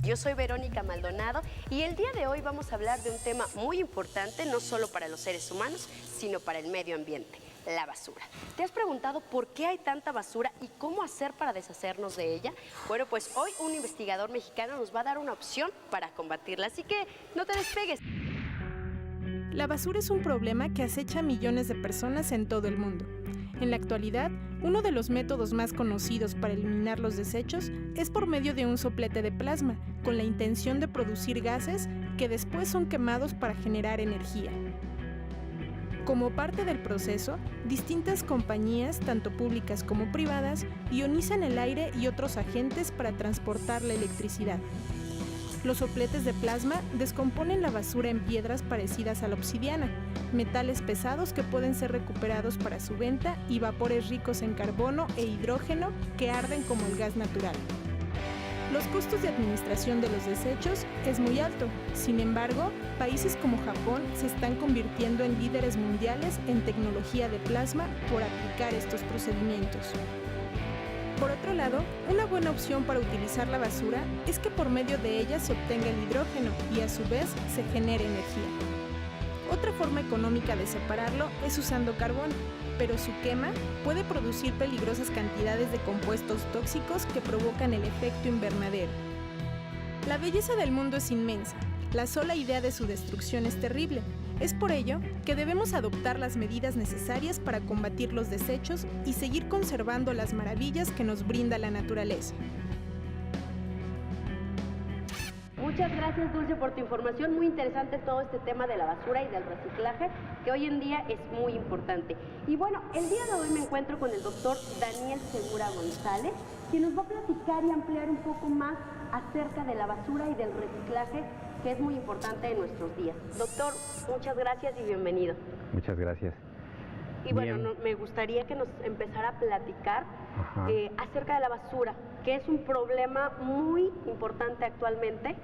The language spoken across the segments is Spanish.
Yo soy Verónica Maldonado y el día de hoy vamos a hablar de un tema muy importante, no solo para los seres humanos, sino para el medio ambiente, la basura. ¿Te has preguntado por qué hay tanta basura y cómo hacer para deshacernos de ella? Bueno, pues hoy un investigador mexicano nos va a dar una opción para combatirla, así que no te despegues. La basura es un problema que acecha a millones de personas en todo el mundo. En la actualidad, uno de los métodos más conocidos para eliminar los desechos es por medio de un soplete de plasma, con la intención de producir gases que después son quemados para generar energía. Como parte del proceso, distintas compañías, tanto públicas como privadas, ionizan el aire y otros agentes para transportar la electricidad. Los sopletes de plasma descomponen la basura en piedras parecidas a la obsidiana, metales pesados que pueden ser recuperados para su venta y vapores ricos en carbono e hidrógeno que arden como el gas natural. Los costos de administración de los desechos es muy alto. Sin embargo, países como Japón se están convirtiendo en líderes mundiales en tecnología de plasma por aplicar estos procedimientos. Por otro lado, una buena opción para utilizar la basura es que por medio de ella se obtenga el hidrógeno y a su vez se genere energía. Otra forma económica de separarlo es usando carbón, pero su quema puede producir peligrosas cantidades de compuestos tóxicos que provocan el efecto invernadero. La belleza del mundo es inmensa. La sola idea de su destrucción es terrible. Es por ello que debemos adoptar las medidas necesarias para combatir los desechos y seguir conservando las maravillas que nos brinda la naturaleza. Muchas gracias, Dulce, por tu información. Muy interesante todo este tema de la basura y del reciclaje, que hoy en día es muy importante. Y bueno, el día de hoy me encuentro con el doctor Daniel Segura González, quien nos va a platicar y ampliar un poco más acerca de la basura y del reciclaje, que es muy importante en nuestros días. Doctor, muchas gracias y bienvenido. Muchas gracias. Y bueno, me gustaría que nos empezara a platicar acerca de la basura, que es un problema muy importante actualmente,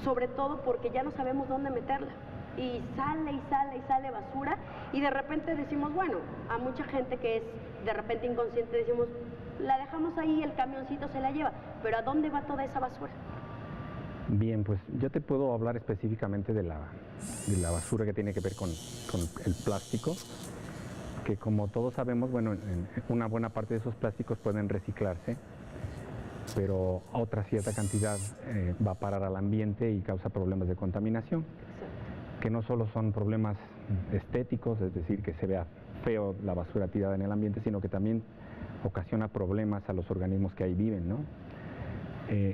sobre todo porque ya no sabemos dónde meterla. Y sale y sale y sale basura y de repente decimos, bueno, a mucha gente que es de repente inconsciente decimos, la dejamos ahí, el camioncito se la lleva, pero ¿a dónde va toda esa basura? Bien, pues yo te puedo hablar específicamente de la basura que tiene que ver con el plástico, que como todos sabemos, bueno, una buena parte de esos plásticos pueden reciclarse, pero otra cierta cantidad va a parar al ambiente y causa problemas de contaminación, que no solo son problemas estéticos, es decir, que se vea feo la basura tirada en el ambiente, sino que también ocasiona problemas a los organismos que ahí viven, ¿no?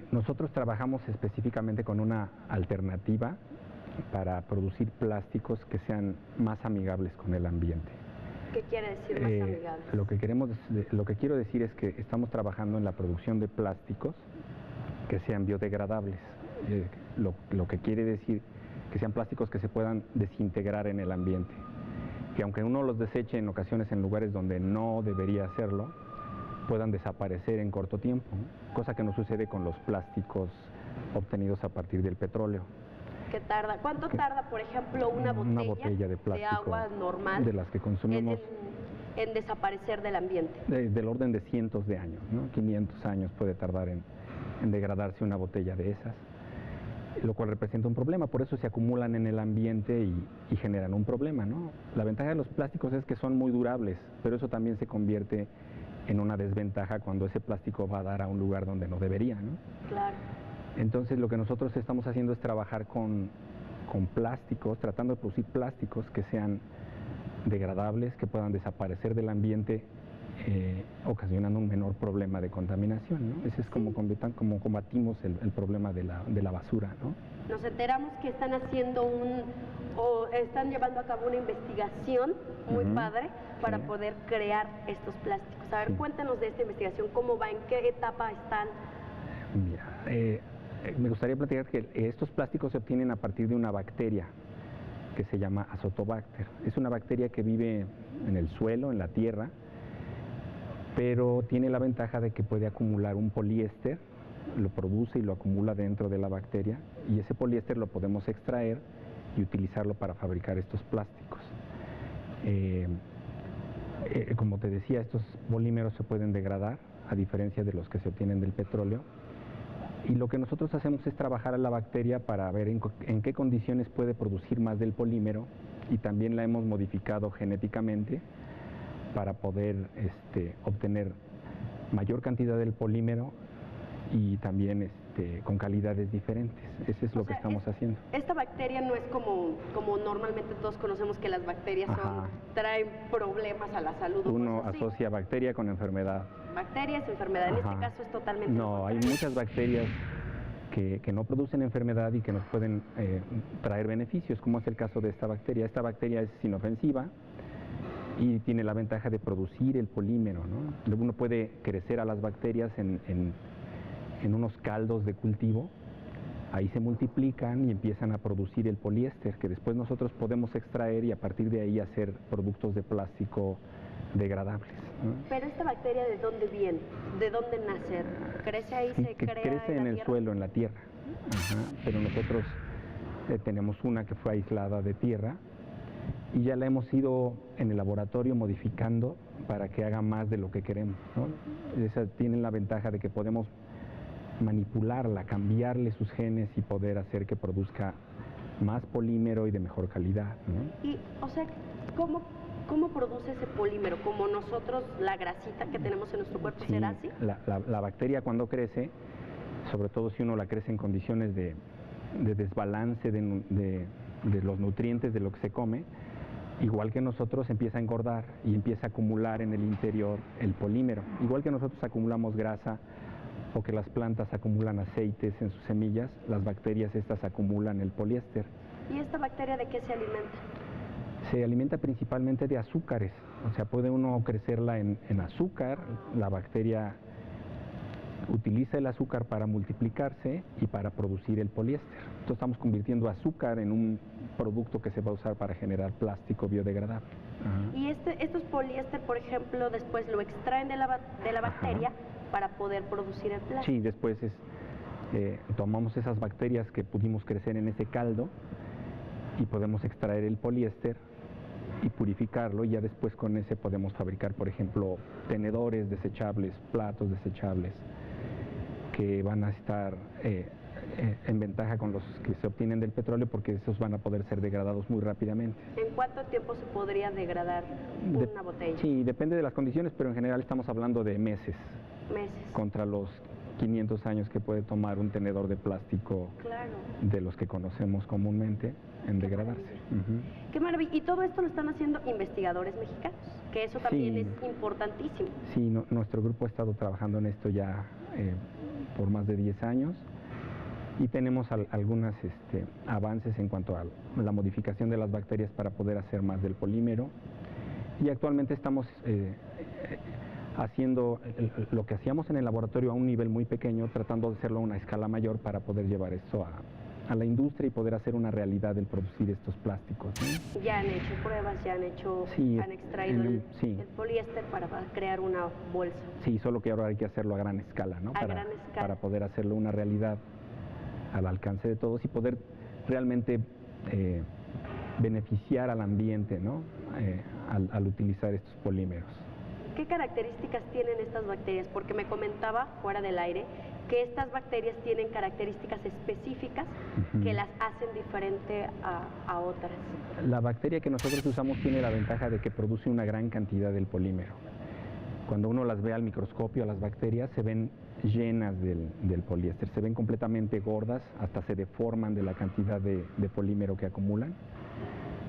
Nosotros trabajamos específicamente con una alternativa para producir plásticos que sean más amigables con el ambiente. ¿Qué quiere decir más amigables? Lo que quiero decir es que estamos trabajando en la producción de plásticos que sean biodegradables. Lo que quiere decir que sean plásticos que se puedan desintegrar en el ambiente. Que aunque uno los deseche en ocasiones en lugares donde no debería hacerlo, puedan desaparecer en corto tiempo, cosa que no sucede con los plásticos obtenidos a partir del petróleo. ¿Qué tarda? ¿Cuánto tarda, por ejemplo, una botella de plástico de agua normal de las que consumimos en desaparecer del ambiente? Del orden de cientos de años, ¿no? 500 años puede tardar en degradarse una botella de esas, lo cual representa un problema. Por eso se acumulan en el ambiente y generan un problema, ¿no? La ventaja de los plásticos es que son muy durables, pero eso también se convierte en una desventaja cuando ese plástico va a dar a un lugar donde no debería, ¿no? Claro. Entonces lo que nosotros estamos haciendo es trabajar con plásticos, tratando de producir plásticos que sean degradables, que puedan desaparecer del ambiente, ocasionando un menor problema de contaminación, ¿no? Ese es como combatimos el problema de la basura, ¿no? Nos enteramos que están haciendo están llevando a cabo una investigación muy padre para poder crear estos plásticos. A ver, cuéntanos de esta investigación, cómo va, en qué etapa están. Mira, me gustaría platicar que estos plásticos se obtienen a partir de una bacteria que se llama Azotobacter. Es una bacteria que vive en el suelo, en la tierra, pero tiene la ventaja de que puede acumular un poliéster, lo produce y lo acumula dentro de la bacteria, y ese poliéster lo podemos extraer y utilizarlo para fabricar estos plásticos. Como te decía, estos polímeros se pueden degradar, a diferencia de los que se obtienen del petróleo, Y lo que nosotros hacemos es trabajar a la bacteria para ver en qué condiciones puede producir más del polímero, y también la hemos modificado genéticamente para poder obtener mayor cantidad del polímero y también con calidades diferentes. Eso es lo que estamos haciendo. Esta bacteria no es como normalmente todos conocemos que las bacterias traen problemas a la salud. Uno asocia bacteria con enfermedad. Bacterias, enfermedad. En este caso es totalmente no, hay muchas bacterias que no producen enfermedad y que nos pueden traer beneficios, como es el caso de esta bacteria. Esta bacteria es inofensiva y tiene la ventaja de producir el polímero, ¿no? Uno puede crecer a las bacterias en unos caldos de cultivo, ahí se multiplican y empiezan a producir el poliéster, que después nosotros podemos extraer y a partir de ahí hacer productos de plástico degradables, ¿no? Pero esta bacteria, ¿de dónde viene? ¿De dónde nace? ¿Crece ahí, se crea crece en el suelo, en la tierra. Pero nosotros tenemos una que fue aislada de tierra y ya la hemos ido en el laboratorio modificando para que haga más de lo que queremos, ¿no? Tienen la ventaja de que podemos manipularla, cambiarle sus genes y poder hacer que produzca más polímero y de mejor calidad, ¿no? Y, o sea, ¿cómo produce ese polímero? Como nosotros, la grasita que tenemos en nuestro cuerpo, ¿será así? La bacteria cuando crece, sobre todo si uno la crece en condiciones de desbalance de los nutrientes de lo que se come, igual que nosotros empieza a engordar y empieza a acumular en el interior el polímero. Igual que nosotros acumulamos grasa o que las plantas acumulan aceites en sus semillas, las bacterias estas acumulan el poliéster. ¿Y esta bacteria de qué se alimenta? Se alimenta principalmente de azúcares, o sea, puede uno crecerla en azúcar. La bacteria utiliza el azúcar para multiplicarse y para producir el poliéster. Entonces estamos convirtiendo azúcar en un producto que se va a usar para generar plástico biodegradable. Y estos poliéster, por ejemplo, después lo extraen de la bacteria para poder producir el plástico. Sí, después tomamos esas bacterias que pudimos crecer en ese caldo y podemos extraer el poliéster y purificarlo, y ya después con ese podemos fabricar, por ejemplo, tenedores desechables, platos desechables, que van a estar en ventaja con los que se obtienen del petróleo, porque esos van a poder ser degradados muy rápidamente. ¿En cuánto tiempo se podría degradar una botella? Sí, depende de las condiciones, pero en general estamos hablando de meses. Contra los 500 años que puede tomar un tenedor de plástico, de los que conocemos comúnmente, en degradarse. Qué maravilla. Y todo esto lo están haciendo investigadores mexicanos, que eso también es importantísimo. Sí, nuestro grupo ha estado trabajando en esto ya por más de 10 años y tenemos algunos avances en cuanto a la modificación de las bacterias para poder hacer más del polímero, y actualmente estamos haciendo lo que hacíamos en el laboratorio a un nivel muy pequeño, tratando de hacerlo a una escala mayor para poder llevar esto a la industria y poder hacer una realidad el producir estos plásticos, ¿no? Ya han hecho pruebas, han extraído el poliéster para crear una bolsa. Sí, solo que ahora hay que hacerlo a gran escala, ¿no? Para poder hacerlo una realidad al alcance de todos y poder realmente beneficiar al ambiente, ¿no? Al utilizar estos polímeros. ¿Qué características tienen estas bacterias? Porque me comentaba fuera del aire que estas bacterias tienen características específicas que las hacen diferente a otras. La bacteria que nosotros usamos tiene la ventaja de que produce una gran cantidad del polímero. Cuando uno las ve al microscopio, las bacterias se ven llenas del poliéster, se ven completamente gordas, hasta se deforman de la cantidad de polímero que acumulan.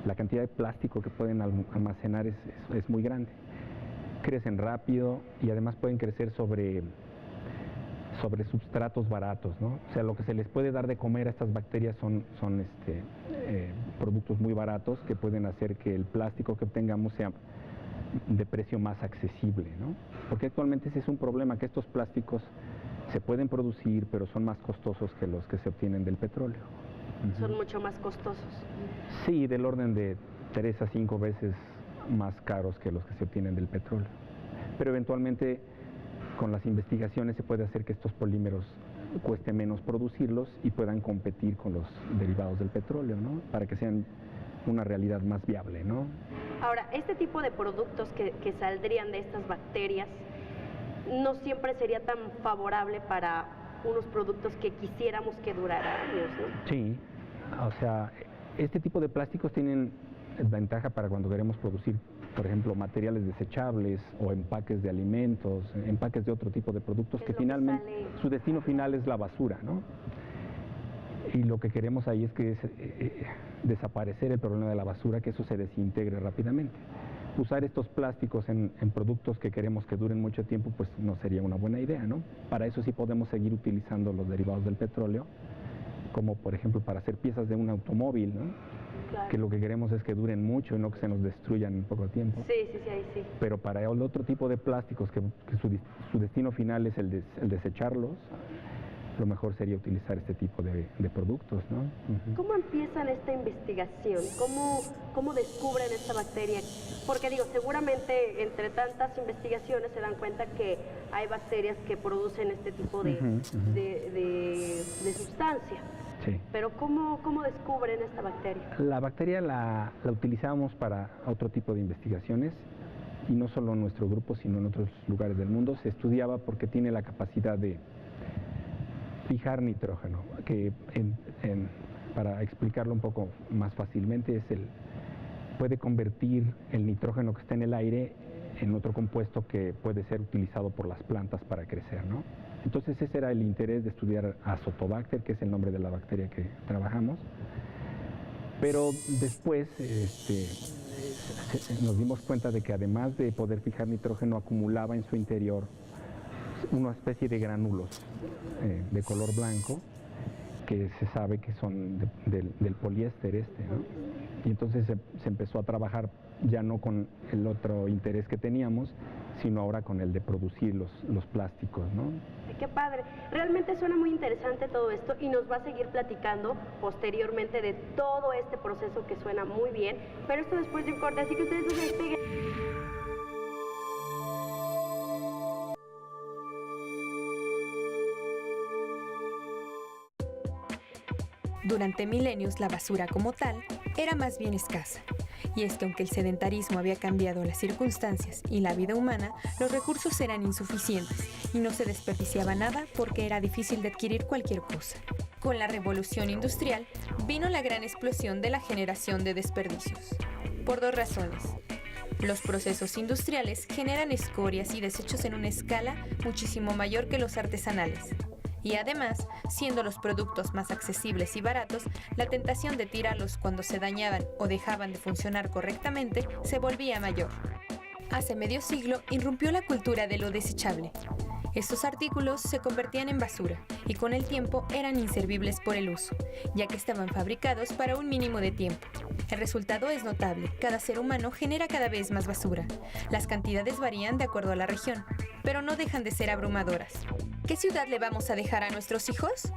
La cantidad de plástico que pueden almacenar es muy grande. Crecen rápido y además pueden crecer sobre substratos baratos, ¿no? O sea, lo que se les puede dar de comer a estas bacterias son productos muy baratos que pueden hacer que el plástico que obtengamos sea de precio más accesible, ¿no? Porque actualmente ese es un problema, que estos plásticos se pueden producir, pero son más costosos que los que se obtienen del petróleo. Son mucho más costosos. Sí, del orden de 3 a 5 veces más caros que los que se obtienen del petróleo. Pero eventualmente con las investigaciones se puede hacer que estos polímeros cueste menos producirlos y puedan competir con los derivados del petróleo, ¿no? Para que sean una realidad más viable, ¿no? Ahora, este tipo de productos que saldrían de estas bacterias no siempre sería tan favorable para unos productos que quisiéramos que duraran años, ¿no? Sí, o sea, este tipo de plásticos tienen ventaja para cuando queremos producir, por ejemplo, materiales desechables o empaques de alimentos, empaques de otro tipo de productos que finalmente su destino final es la basura, ¿no? Y lo que queremos ahí es que desaparecer el problema de la basura, que eso se desintegre rápidamente. Usar estos plásticos en productos que queremos que duren mucho tiempo, pues no sería una buena idea, ¿no? Para eso sí podemos seguir utilizando los derivados del petróleo, como por ejemplo para hacer piezas de un automóvil, ¿no? Claro. Que lo que queremos es que duren mucho y no que se nos destruyan en poco tiempo. Sí, ahí sí. Pero para el otro tipo de plásticos que su destino final es el desecharlos, lo mejor sería utilizar este tipo de productos, ¿no? ¿Cómo empiezan esta investigación? ¿Cómo descubren esta bacteria? Porque digo, seguramente entre tantas investigaciones se dan cuenta que hay bacterias que producen este tipo de sustancia. Sí. Pero ¿cómo descubren esta bacteria? La bacteria la utilizamos para otro tipo de investigaciones, y no solo en nuestro grupo, sino en otros lugares del mundo. Se estudiaba porque tiene la capacidad de fijar nitrógeno, que para explicarlo un poco más fácilmente, puede convertir el nitrógeno que está en el aire en otro compuesto que puede ser utilizado por las plantas para crecer, ¿no? Entonces ese era el interés de estudiar Azotobacter, que es el nombre de la bacteria que trabajamos. Pero después nos dimos cuenta de que además de poder fijar nitrógeno, acumulaba en su interior una especie de gránulos de color blanco, que se sabe que son del poliéster, ¿no? Y entonces se empezó a trabajar ya no con el otro interés que teníamos, sino ahora con el de producir los plásticos, ¿no? Qué padre. Realmente suena muy interesante todo esto, y nos va a seguir platicando posteriormente de todo este proceso que suena muy bien, pero esto después de un corte, así que ustedes no se despeguen. Durante milenios, la basura como tal era más bien escasa. Y es que aunque el sedentarismo había cambiado las circunstancias y la vida humana, los recursos eran insuficientes y no se desperdiciaba nada porque era difícil de adquirir cualquier cosa. Con la revolución industrial vino la gran explosión de la generación de desperdicios. Por dos razones. Los procesos industriales generan escorias y desechos en una escala muchísimo mayor que los artesanales. Y además, siendo los productos más accesibles y baratos, la tentación de tirarlos cuando se dañaban o dejaban de funcionar correctamente se volvía mayor. Hace medio siglo irrumpió la cultura de lo desechable. Estos artículos se convertían en basura y con el tiempo eran inservibles por el uso, ya que estaban fabricados para un mínimo de tiempo. El resultado es notable, cada ser humano genera cada vez más basura. Las cantidades varían de acuerdo a la región, pero no dejan de ser abrumadoras. ¿Qué ciudad le vamos a dejar a nuestros hijos?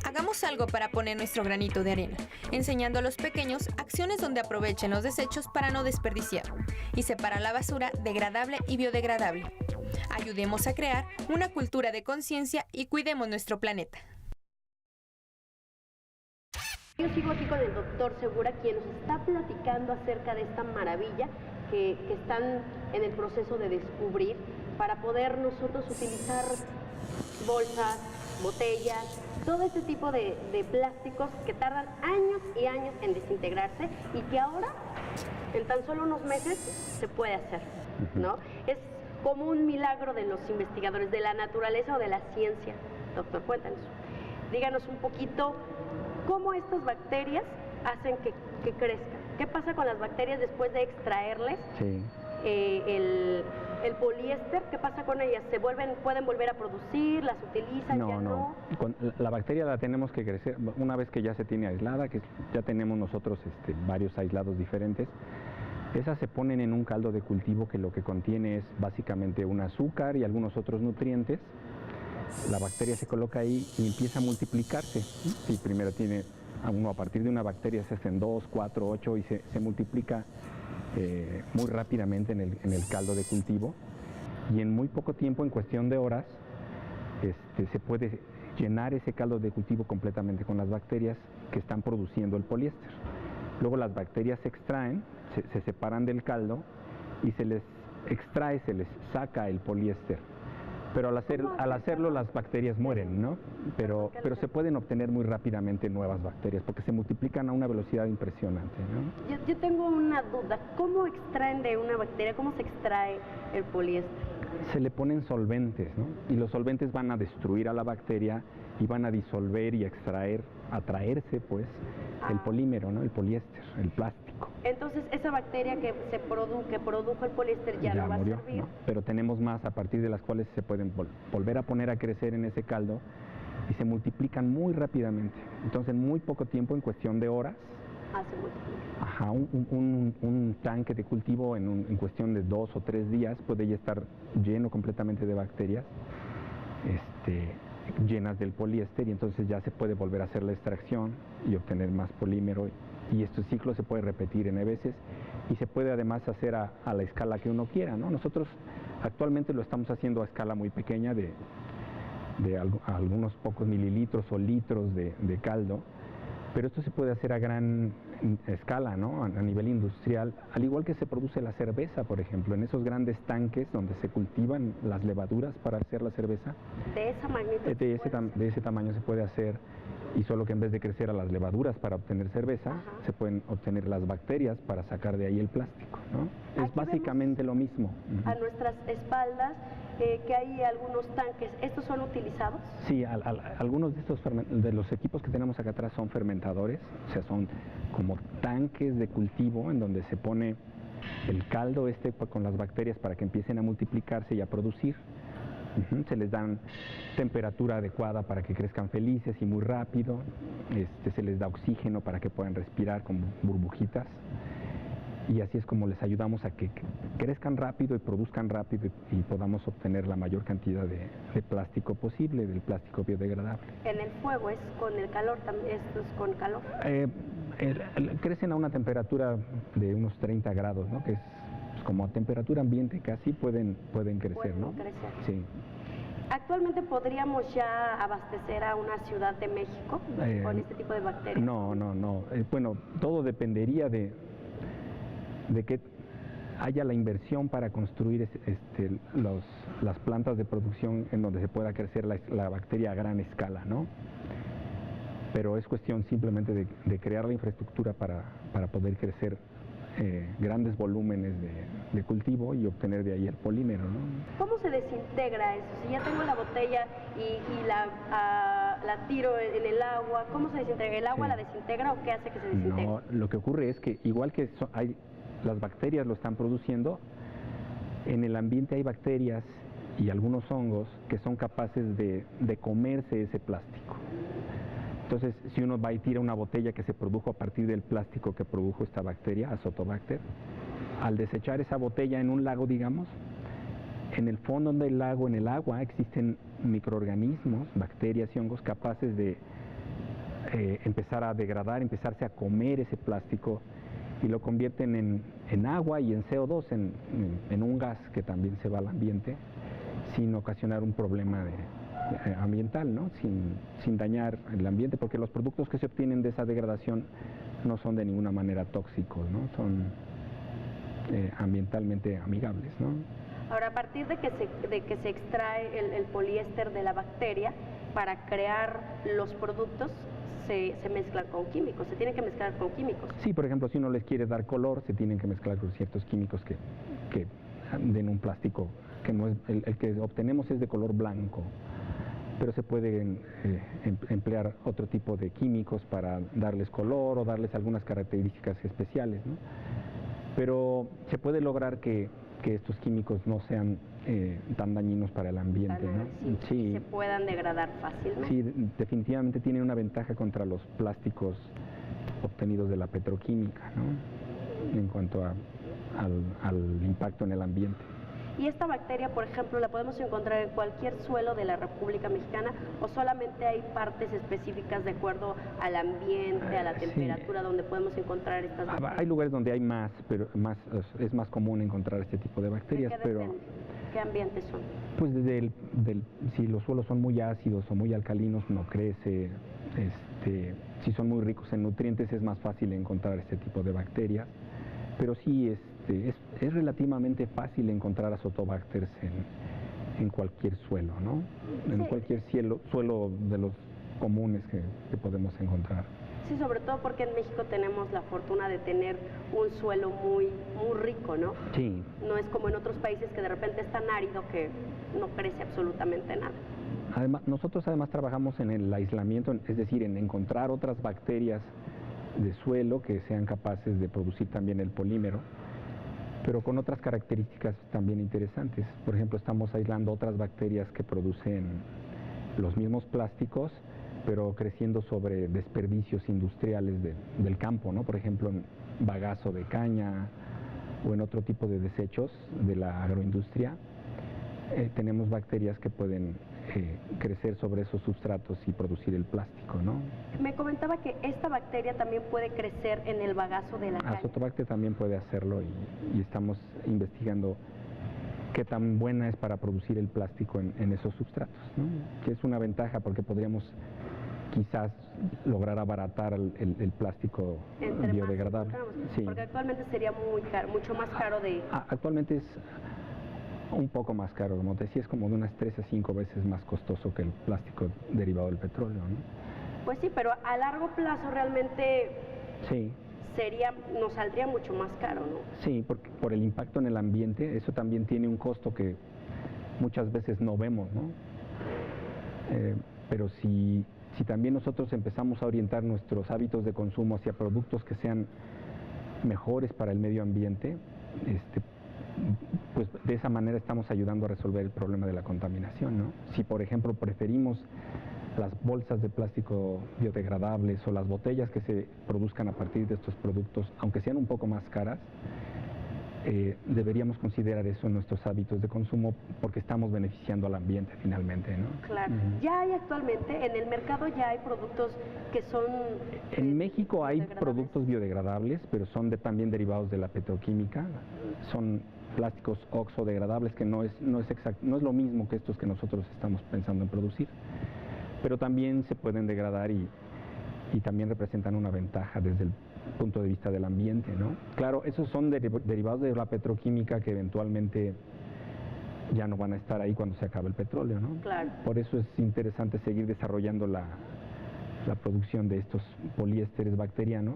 Hagamos algo para poner nuestro granito de arena, enseñando a los pequeños acciones donde aprovechen los desechos para no desperdiciar y separar la basura degradable y biodegradable. Ayudemos a crear una cultura de conciencia y cuidemos nuestro planeta. Yo sigo aquí con el doctor Segura, quien nos está platicando acerca de esta maravilla que están en el proceso de descubrir para poder nosotros utilizar bolsas, botellas, todo este tipo de plásticos que tardan años y años en desintegrarse y que ahora, en tan solo unos meses, se puede hacer, ¿no? Es como un milagro de los investigadores de la naturaleza o de la ciencia. Doctor, cuéntanos. Díganos un poquito cómo estas bacterias hacen que crezcan. ¿Qué pasa con las bacterias después de extraerles el poliéster? ¿Qué pasa con ellas? ¿Pueden volver a producir? ¿Las utilizan? No. La bacteria la tenemos que crecer una vez que ya se tiene aislada, que ya tenemos nosotros varios aislados diferentes. Esas se ponen en un caldo de cultivo que lo que contiene es básicamente un azúcar y algunos otros nutrientes. La bacteria se coloca ahí y empieza a multiplicarse. Sí, primero tiene a partir de una bacteria se hacen 2, 4, 8 y se multiplica muy rápidamente en el caldo de cultivo, y en muy poco tiempo, en cuestión de horas, se puede llenar ese caldo de cultivo completamente con las bacterias que están produciendo el poliéster. Luego las bacterias se extraen, se separan del caldo y se les extrae, se les saca el poliéster Pero al hacerlo las bacterias mueren, ¿no? Pero se pueden obtener muy rápidamente nuevas bacterias porque se multiplican a una velocidad impresionante, ¿no? Yo tengo una duda. ¿Cómo extraen de una bacteria? ¿Cómo se extrae el poliéster? Se le ponen solventes, ¿no? Y los solventes van a destruir a la bacteria y van a disolver y extraer, atraerse, pues, el polímero, ¿no? El poliéster, el plástico. Entonces, esa bacteria que produjo el poliéster ya no va murió, a servir. ¿no? Pero tenemos más a partir de las cuales se pueden volver a poner a crecer en ese caldo y se multiplican muy rápidamente. Entonces, en muy poco tiempo, en cuestión de horas, se multiplica. Ajá, un tanque de cultivo en cuestión de 2 o 3 días puede ya estar lleno completamente de bacterias llenas del poliéster, y entonces ya se puede volver a hacer la extracción y obtener más polímero, y este ciclo se puede repetir N veces y se puede además hacer a la escala que uno quiera, ¿no? Nosotros actualmente lo estamos haciendo a escala muy pequeña de algunos pocos mililitros o litros de caldo, pero esto se puede hacer a gran escala, ¿no? A nivel industrial, al igual que se produce la cerveza, por ejemplo, en esos grandes tanques donde se cultivan las levaduras para hacer la cerveza. ¿De esa magnitud? De ese tamaño se puede hacer, y solo que en vez de crecer a las levaduras para obtener cerveza, se pueden obtener las bacterias para sacar de ahí el plástico, ¿no? Es básicamente lo mismo. A nuestras espaldas, que hay algunos tanques, ¿estos son utilizados? Sí, algunos de los equipos que tenemos acá atrás son fermentadores, o sea, son como tanques de cultivo en donde se pone el caldo con las bacterias para que empiecen a multiplicarse y a producir. Se les dan temperatura adecuada para que crezcan felices y muy rápido, se les da oxígeno para que puedan respirar con burbujitas, y así es como les ayudamos a que crezcan rápido y produzcan rápido y podamos obtener la mayor cantidad de plástico posible, del plástico biodegradable. ¿En el fuego es con el calor también? ¿Esto es con calor? Crecen a una temperatura de unos 30 grados, ¿no? Que es como a temperatura ambiente casi pueden crecer, ¿no? Crecer. Sí. ¿Actualmente podríamos ya abastecer a una ciudad de México con este tipo de bacterias? No. Bueno, todo dependería de que haya la inversión para construir las plantas de producción en donde se pueda crecer la bacteria a gran escala, ¿no? Pero es cuestión simplemente de crear la infraestructura para poder crecer grandes volúmenes de cultivo y obtener de ahí el polímero, ¿no? ¿Cómo se desintegra eso? Si ya tengo la botella y la tiro en el agua, ¿cómo se desintegra? ¿El agua la desintegra o qué hace que se desintegre? No, lo que ocurre es que igual que las bacterias lo están produciendo, en el ambiente hay bacterias y algunos hongos que son capaces de comerse ese plástico. Entonces, si uno va y tira una botella que se produjo a partir del plástico que produjo esta bacteria, Azotobacter, al desechar esa botella en un lago, digamos, en el fondo del lago, en el agua, existen microorganismos, bacterias y hongos capaces de empezar a degradar, empezarse a comer ese plástico, y lo convierten en agua y en CO2, en un gas que también se va al ambiente sin ocasionar un problema ambiental, ¿no? Sin dañar el ambiente, porque los productos que se obtienen de esa degradación no son de ninguna manera tóxicos, ¿no? Son ambientalmente amigables, ¿no? Ahora, a partir de que se extrae el poliéster de la bacteria, para crear los productos se mezclan con químicos, se tienen que mezclar con químicos. Sí, por ejemplo, si uno les quiere dar color, se tienen que mezclar con ciertos químicos que den un plástico que no es el que obtenemos es de color blanco, pero se pueden emplear otro tipo de químicos para darles color o darles algunas características especiales, ¿no? Pero se puede lograr que estos químicos no sean tan dañinos para el ambiente, ¿no? Sí, se puedan degradar fácilmente. Sí, definitivamente tienen una ventaja contra los plásticos obtenidos de la petroquímica, ¿no? En cuanto al impacto en el ambiente. ¿Y esta bacteria, por ejemplo, la podemos encontrar en cualquier suelo de la República Mexicana o solamente hay partes específicas de acuerdo al ambiente, a la temperatura, donde podemos encontrar estas bacterias? Hay lugares donde hay más, pero es más común encontrar este tipo de bacterias. ¿Qué ambientes son? Pues si los suelos son muy ácidos o muy alcalinos, no crece. Si son muy ricos en nutrientes, es más fácil encontrar este tipo de bacterias. Pero sí, es relativamente fácil encontrar azotobacters en cualquier suelo, ¿no? En Sí. cualquier suelo de los comunes que podemos encontrar. Sí, sobre todo porque en México tenemos la fortuna de tener un suelo muy rico, ¿no? Sí, No es como en otros países que de repente es tan árido que no crece absolutamente nada. nosotros además trabajamos en el aislamiento, es decir, en encontrar otras bacterias de suelo que sean capaces de producir también el polímero, pero con otras características también interesantes. Por ejemplo, estamos aislando otras bacterias que producen los mismos plásticos, pero creciendo sobre desperdicios industriales del campo, ¿no? Por ejemplo, en bagazo de caña o en otro tipo de desechos de la agroindustria. Tenemos bacterias que pueden crecer sobre esos sustratos y producir el plástico, ¿no? Me comentaba que esta bacteria también puede crecer en el bagazo de la caña. Azotobacter también puede hacerlo y estamos investigando qué tan buena es para producir el plástico en esos sustratos, ¿no? Que es una ventaja porque podríamos quizás lograr abaratar el plástico Entre más biodegradable. encontramos, Sí. porque actualmente sería muy caro, mucho más caro de... Actualmente es un poco más caro, como te decía, es como de unas 3 a 5 veces más costoso que el plástico derivado del petróleo, ¿no? Pues sí, pero a largo plazo realmente Sí, nos saldría mucho más caro, ¿no? sí, porque por el impacto en el ambiente, eso también tiene un costo que muchas veces no vemos, ¿no? Pero si también nosotros empezamos a orientar nuestros hábitos de consumo hacia productos que sean mejores para el medio ambiente, pues de esa manera estamos ayudando a resolver el problema de la contaminación, ¿no? Si por ejemplo preferimos las bolsas de plástico biodegradables o las botellas que se produzcan a partir de estos productos, aunque sean un poco más caras, deberíamos considerar eso en nuestros hábitos de consumo porque estamos beneficiando al ambiente finalmente, ¿no? Claro. Ya hay actualmente, en el mercado ya hay productos que son... En México hay biodegradables. productos biodegradables, pero son también derivados de la petroquímica. Son plásticos oxodegradables que no es lo mismo que estos que nosotros estamos pensando en producir. Pero también se pueden degradar y también representan una ventaja desde el punto de vista del ambiente, ¿no? Claro, esos son derivados de la petroquímica que eventualmente ya no van a estar ahí cuando se acabe el petróleo, ¿no? Claro. Por eso es interesante seguir desarrollando la producción de estos poliésteres bacterianos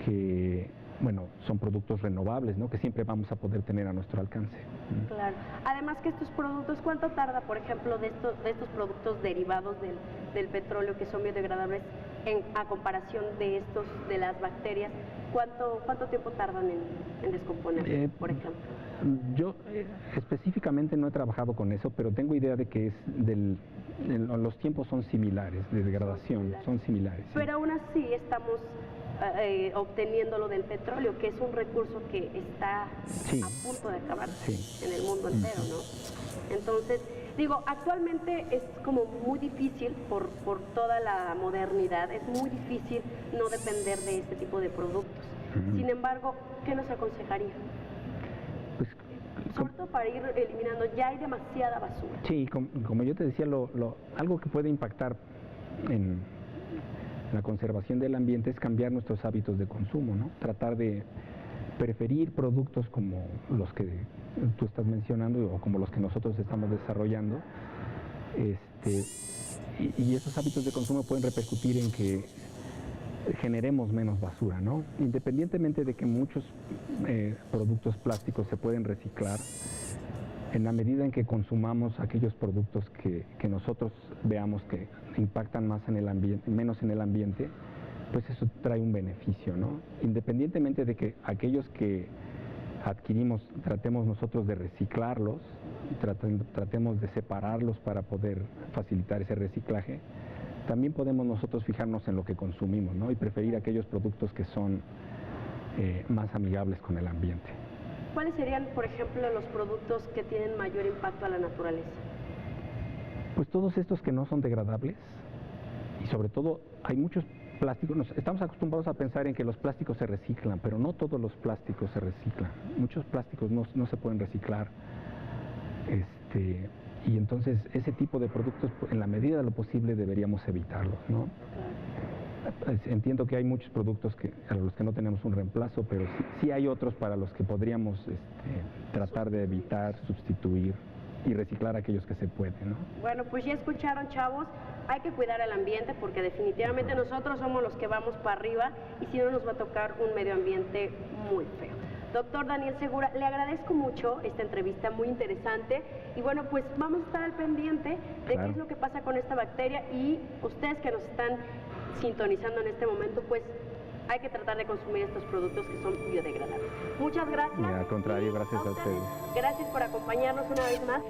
que, bueno, son productos renovables, ¿no? Que siempre vamos a poder tener a nuestro alcance. Claro. Además que estos productos, ¿cuánto tarda, por ejemplo, de estos productos derivados del petróleo que son biodegradables a comparación de las bacterias? ¿Cuánto tiempo tardan en descomponerse, por ejemplo? Yo específicamente no he trabajado con eso, pero tengo idea de que los tiempos son similares, de degradación, son similares. Sí. Pero aún así estamos obteniéndolo del petróleo, que es un recurso que está a punto de acabarse en el mundo entero, ¿no? Entonces, digo, actualmente es como muy difícil por toda la modernidad, es muy difícil no depender de este tipo de productos. Sin embargo, ¿qué nos aconsejaría? Pues, sobre todo para ir eliminando, ya hay demasiada basura. Sí, como yo te decía, algo que puede impactar en la conservación del ambiente es cambiar nuestros hábitos de consumo, ¿no? Tratar de preferir productos como los que tú estás mencionando o como los que nosotros estamos desarrollando, y esos hábitos de consumo pueden repercutir en que generemos menos basura, ¿no? Independientemente de que muchos productos plásticos se pueden reciclar, en la medida en que consumamos aquellos productos que nosotros veamos que impactan más en el ambiente, menos en el ambiente, pues eso trae un beneficio, ¿no? Independientemente de que aquellos que adquirimos tratemos nosotros de reciclarlos, tratemos de separarlos para poder facilitar ese reciclaje, también podemos nosotros fijarnos en lo que consumimos, ¿no? Y preferir aquellos productos que son más amigables con el ambiente. ¿Cuáles serían, por ejemplo, los productos que tienen mayor impacto a la naturaleza? Pues todos estos que no son degradables, y sobre todo hay muchos plásticos. Estamos acostumbrados a pensar en que los plásticos se reciclan, pero no todos los plásticos se reciclan. Muchos plásticos no se pueden reciclar. Y entonces ese tipo de productos, en la medida de lo posible, deberíamos evitarlos, ¿no? Entiendo que hay muchos productos a los que no tenemos un reemplazo, pero sí hay otros para los que podríamos tratar de evitar, sustituir. y reciclar aquellos que se pueden, ¿no? Bueno, pues ya escucharon, chavos, hay que cuidar el ambiente porque definitivamente nosotros somos los que vamos para arriba y si no nos va a tocar un medio ambiente muy feo. Doctor Daniel Segura, le agradezco mucho esta entrevista muy interesante y bueno, pues vamos a estar al pendiente de qué es lo que pasa con esta bacteria y ustedes que nos están sintonizando en este momento, pues hay que tratar de consumir estos productos que son biodegradables. Muchas gracias. Al contrario, gracias a ustedes. Gracias por acompañarnos una vez más.